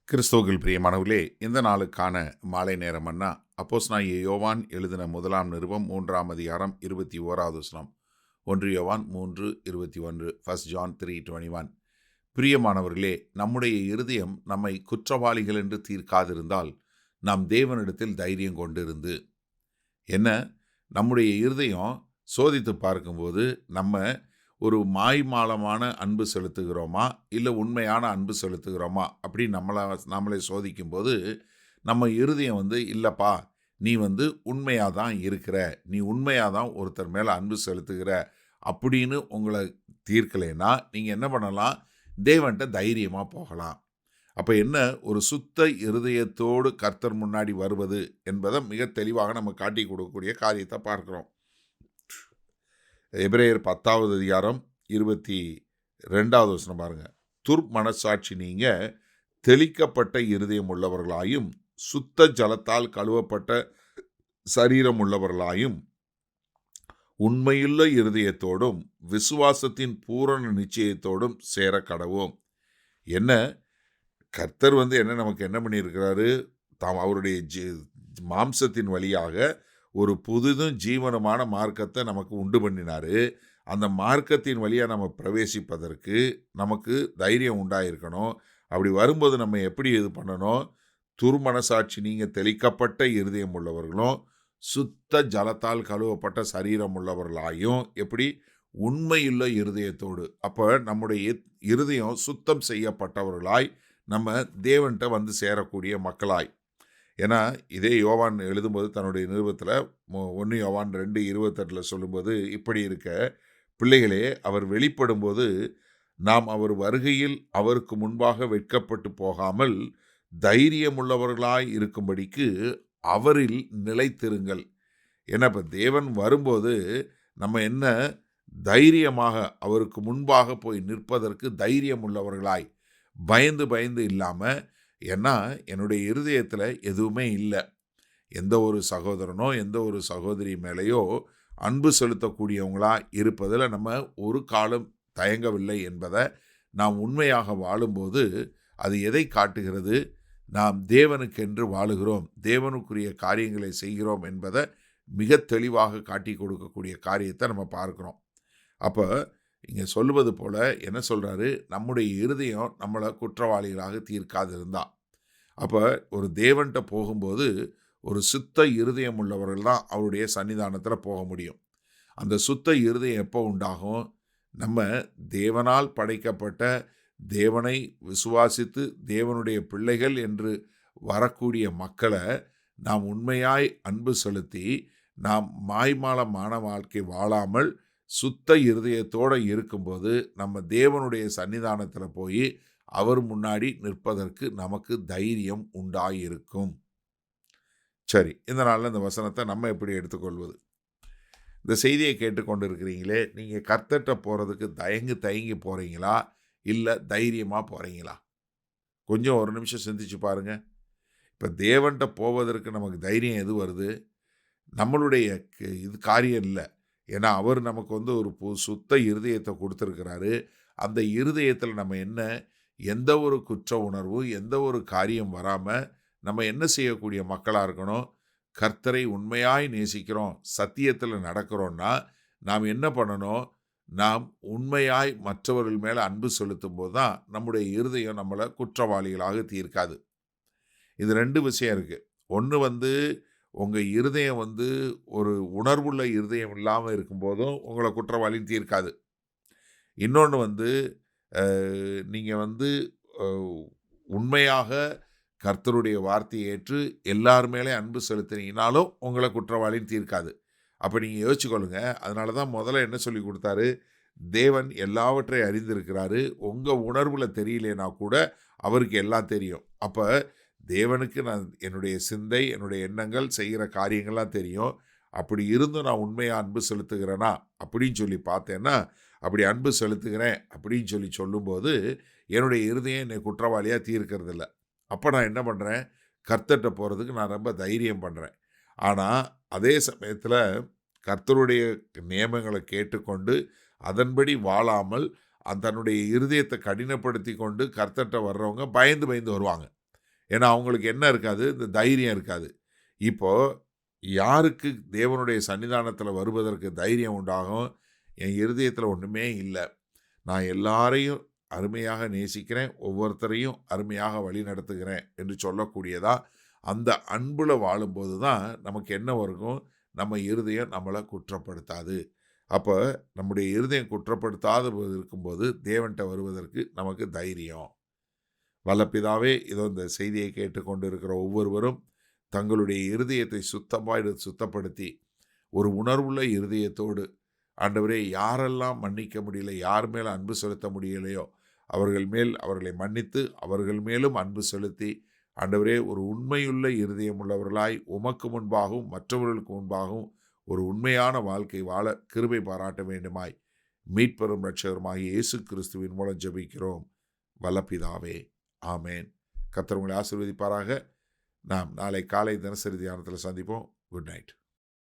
கிறிஸ்துவுக்குள் பிரியமானவர்களே, இந்த நாளுக்கான மாலை நேரம் அண்ணா அப்போஸ்தலனாகிய யோவான் எழுதின முதலாம் நிருபம் 3ஆம் அதிகாரம் 21வது வசனம். 1 யோவான் 3:21, 1 John 3:21. பிரியமானவர்களே, நம்முடைய இருதயம் நம்மை குற்றவாளிகள் என்று தீர்க்காதிருந்தால் நாம் தேவனிடத்தில் தைரியம் கொண்டிருந்து. என்ன, நம்முடைய இருதயம் சோதித்து பார்க்கும்போது நம்ம ஒரு மாய்மாலமான அன்பு செலுத்துகிறோமா, இல்லை உண்மையான அன்பு செலுத்துகிறோமா அப்படின்னு நம்மளை சோதிக்கும்போது நம்ம இருதயம் இல்லைப்பா, நீ உண்மையாக தான் இருக்கிற, நீ உண்மையாக தான் ஒருத்தர் மேலே அன்பு செலுத்துகிற அப்படின்னு உங்களை தீர்க்கலைன்னா நீங்கள் என்ன பண்ணலாம், தேவன்கிட்ட தைரியமாக போகலாம். அப்போ என்ன, ஒரு சுத்த இருதயத்தோடு கர்த்தர் முன்னாடி வருவது என்பதை மிக தெளிவாக நம்ம காட்டி கொடுக்கக்கூடிய காரியத்தை பார்க்குறோம். எபிரேயர் 10வது அதிகாரம் 22வது வசனம் பாருங்க. துர்மனசாட்சி நீங்க தெளிக்கப்பட்ட இருதயம் உள்ளவர்களாயும் சுத்த ஜலத்தால் கழுவப்பட்ட சரீரம் உள்ளவர்களாயும் உண்மையுள்ள இருதயத்தோடும் விசுவாசத்தின் பூரண நிச்சயத்தோடும் சேர கடவோம். என்ன, கர்த்தர் என்ன நமக்கு என்ன பண்ணியிருக்கிறாரு, அவருடைய மாம்சத்தின் வழியாக ஒரு புதிதும் ஜீவனமான மார்க்கத்தை நமக்கு உண்டு பண்ணினாரு. அந்த மார்க்கத்தின் வழியாக நம்ம பிரவேசிப்பதற்கு நமக்கு தைரியம் உண்டாயிருக்கணும். அப்படி வரும்போது நம்ம எப்படி இது பண்ணணும், துர்மனசாட்சி நீங்கள் தெளிக்கப்பட்ட இருதயம் உள்ளவர்களும் சுத்த ஜலத்தால் கழுவப்பட்ட சரீரம் உள்ளவர்களாயும், எப்படி, உண்மையுள்ள இருதயத்தோடு. அப்போ நம்முடைய இருதயம் சுத்தம் செய்யப்பட்டவர்களாய் நம்ம தேவன்கிட்ட சேரக்கூடிய மக்களாய். ஏன்னா இதே யோவான் எழுதும்போது தன்னுடைய நிருபத்தில் 1 யோவான் 2:28 சொல்லும்போது, இப்படி இருக்க பிள்ளைகளே, அவர் வெளிப்படும்போது நாம் அவர் வருகையில் அவருக்கு முன்பாக வெட்கப்பட்டு போகாமல் தைரியமுள்ளவர்களாய் இருக்கும்படிக்கு அவரில் நிலைத்திருங்கள். ஏன்னா இப்போ தேவன் வரும்போது நம்ம என்ன, தைரியமாக அவருக்கு முன்பாக போய் நிற்பதற்கு தைரியம் உள்ளவர்களாய், பயந்து பயந்து இல்லாமல். ஏன்னா என்னுடைய இருதயத்தில் எதுவுமே இல்லை, எந்த ஒரு சகோதரனோ எந்த ஒரு சகோதரி மேலேயோ அன்பு செலுத்தக்கூடியவங்களா இருப்பதில் நம்ம ஒரு காலம் தயங்கவில்லை என்பதை நாம் உண்மையாக வாழும்போது அது எதை காட்டுகிறது, நாம் தேவனுக்கென்று வாழுகிறோம், தேவனுக்குரிய காரியங்களை செய்கிறோம் என்பதை மிக தெளிவாக காட்டி கொடுக்கக்கூடிய காரியத்தை நம்ம பார்க்குறோம். அப்போ இங்கே சொல்லுவது போல் என்ன சொல்கிறாரு, நம்முடைய இருதயம் நம்மளை குற்றவாளிகளாக தீர்க்காதிருந்தா. அப்போ ஒரு தேவன்கிட்ட போகும்போது ஒரு சுத்த இருதயம் உள்ளவர்கள் தான் அவருடைய சன்னிதானத்தில் போக முடியும். அந்த சுத்த இருதயம் எப்போ உண்டாகும், நம்ம தேவனால் படைக்கப்பட்ட, தேவனை விசுவாசித்து தேவனுடைய பிள்ளைகள் என்று வரக்கூடிய மக்களை நாம் உண்மையாய் அன்பு செலுத்தி நாம் மாய்மாலமான வாழ்க்கை வாழாமல் சுத்த இருதயத்தோடு இருக்கும்போது நம்ம தேவனுடைய சன்னிதானத்தில் போய் அவர் முன்னாடி நிற்பதற்கு நமக்கு தைரியம் உண்டாயிருக்கும். சரி, இந்த நாளில் இந்த வசனத்தை நம்ம எப்படி எடுத்துக்கொள்வது? இந்த செய்தியை கேட்டுக்கொண்டு இருக்கிறீங்களே, நீங்கள் கர்த்தர்கிட்ட போகிறதுக்கு தயங்கி போகிறீங்களா, இல்லை தைரியமாக போகிறீங்களா? கொஞ்சம் ஒரு நிமிஷம் சிந்திச்சு பாருங்கள். இப்போ தேவன்கிட்ட போவதற்கு நமக்கு தைரியம் எது வருது? நம்மளுடைய இது காரியம் இல்லை. ஏன்னா அவர் நமக்கு ஒரு சுத்த இருதயத்தை கொடுத்துருக்கிறாரு. அந்த இருதயத்தில் நம்ம என்ன, எந்த ஒரு குற்ற உணர்வும் எந்த ஒரு காரியம் வராமல் நம்ம என்ன செய்யக்கூடிய மக்களாக இருக்கணும், கர்த்தரை உண்மையாய் நேசிக்கிறோம், சத்தியத்தில் நடக்கிறோன்னா நாம் என்ன பண்ணணும், நாம் உண்மையாய் மற்றவர்கள் மேலே அன்பு செலுத்தும் போது தான் நம்முடைய இருதயம் நம்மளை குற்றவாளிகளாக தீர்க்காது. இது 2 விஷயம் இருக்குது. ஒன்று உங்கள் இருதயம் ஒரு உணர்வுள்ள இருதயம் இல்லாமல் இருக்கும்போதும் உங்களை குற்றவாளின்னு தீர்க்காது. இன்னொன்று நீங்கள் உண்மையாக கர்த்தருடைய வார்த்தையை ஏற்று எல்லார் மேலே அன்பு செலுத்தினீங்கனாலும் உங்களை குற்றவாளின்னு தீர்க்காது. அப்போ நீங்கள் யோசிச்சுக்கொள்ளுங்க. அதனால தான் முதல்ல என்ன சொல்லி கொடுத்தாரு, தேவன் எல்லாவற்றையும் அறிந்திருக்கிறாரு, உங்கள் உணர்வில் தெரியலேனா கூட அவருக்கு எல்லாம் தெரியும். அப்போ தேவனுக்கு நான் என்னுடைய சிந்தை, என்னுடைய எண்ணங்கள், செய்கிற காரியங்கள்லாம் தெரியும். அப்படி இருந்தும் நான் உண்மையாக அன்பு செலுத்துகிறேனா அப்படின்னு சொல்லி பார்த்தேன்னா, அப்படி அன்பு செலுத்துகிறேன் அப்படின்னு சொல்லும்போது என்னுடைய இருதயம் என்னை குற்றவாளியாக தீர்க்கறதில்ல. அப்போ நான் என்ன பண்ணுறேன், கர்த்தர்கிட்ட போகிறதுக்கு நான் ரொம்ப தைரியம் பண்ணுறேன். ஆனால் அதே சமயத்தில் கர்த்தருடைய நியமங்களை கேட்டுக்கொண்டு அதன்படி வாழாமல் தன்னுடைய இருதயத்தை கடினப்படுத்தி கொண்டு கர்த்தர்கிட்ட வர்றவங்க பயந்து பயந்து வருவாங்க. ஏன்னா அவங்களுக்கு என்ன இருக்காது, இந்த தைரியம் இருக்காது. இப்போ யாருக்கு தேவனுடைய சன்னிதானத்தில் வருவதற்கு தைரியம் உண்டாகும்? என் இருதயத்தில் ஒன்றுமே இல்லை, நான் எல்லாரையும் அருமையாக நேசிக்கிறேன், ஒவ்வொருத்தரையும் அருமையாக வழி நடத்துகிறேன் என்று சொல்லக்கூடியதா அந்த அன்புல வாழும்போது தான் நமக்கு என்ன வருகும், நம்ம இருதயம் நம்மளை குற்றப்படுத்தாது. அப்போ நம்முடைய இருதயம் குற்றப்படுத்தாத இருக்கும்போது தேவன்கிட்ட வருவதற்கு நமக்கு தைரியம். வல்லபிதாவே, இதோ இந்த செய்தியை கேட்டுக்கொண்டு இருக்கிற ஒவ்வொருவரும் தங்களுடைய இருதயத்தை சுத்தப்படுத்தி ஒரு உணர்வுள்ள இருதயத்தோடு, ஆண்டவரே, யாரெல்லாம் மன்னிக்க முடியல, யார் மேல் அன்பு செலுத்த முடியலையோ அவர்கள் மேல் அவர்களை மன்னித்து அவர்கள் மேலும் அன்பு செலுத்தி, ஆண்டவரே, ஒரு உண்மையுள்ள இருதயம் உள்ளவர்களாய் உமக்கு முன்பாகவும் மற்றவர்களுக்கு முன்பாகவும் ஒரு உண்மையான வாழ்க்கை வாழ கிருபை பாராட்ட வேண்டுமாய் மீட்பெரும் இரட்சகருமாகிய இயேசு கிறிஸ்துவின் மூலம் ஜெபிக்கிறோம் வல்லபிதாவே. ஆமேன். கர்த்தர் உங்களை ஆசீர்வதிப்பாராக. நாம் நாளை காலை தினசரி தியானத்தில் சந்திப்போம். Good night.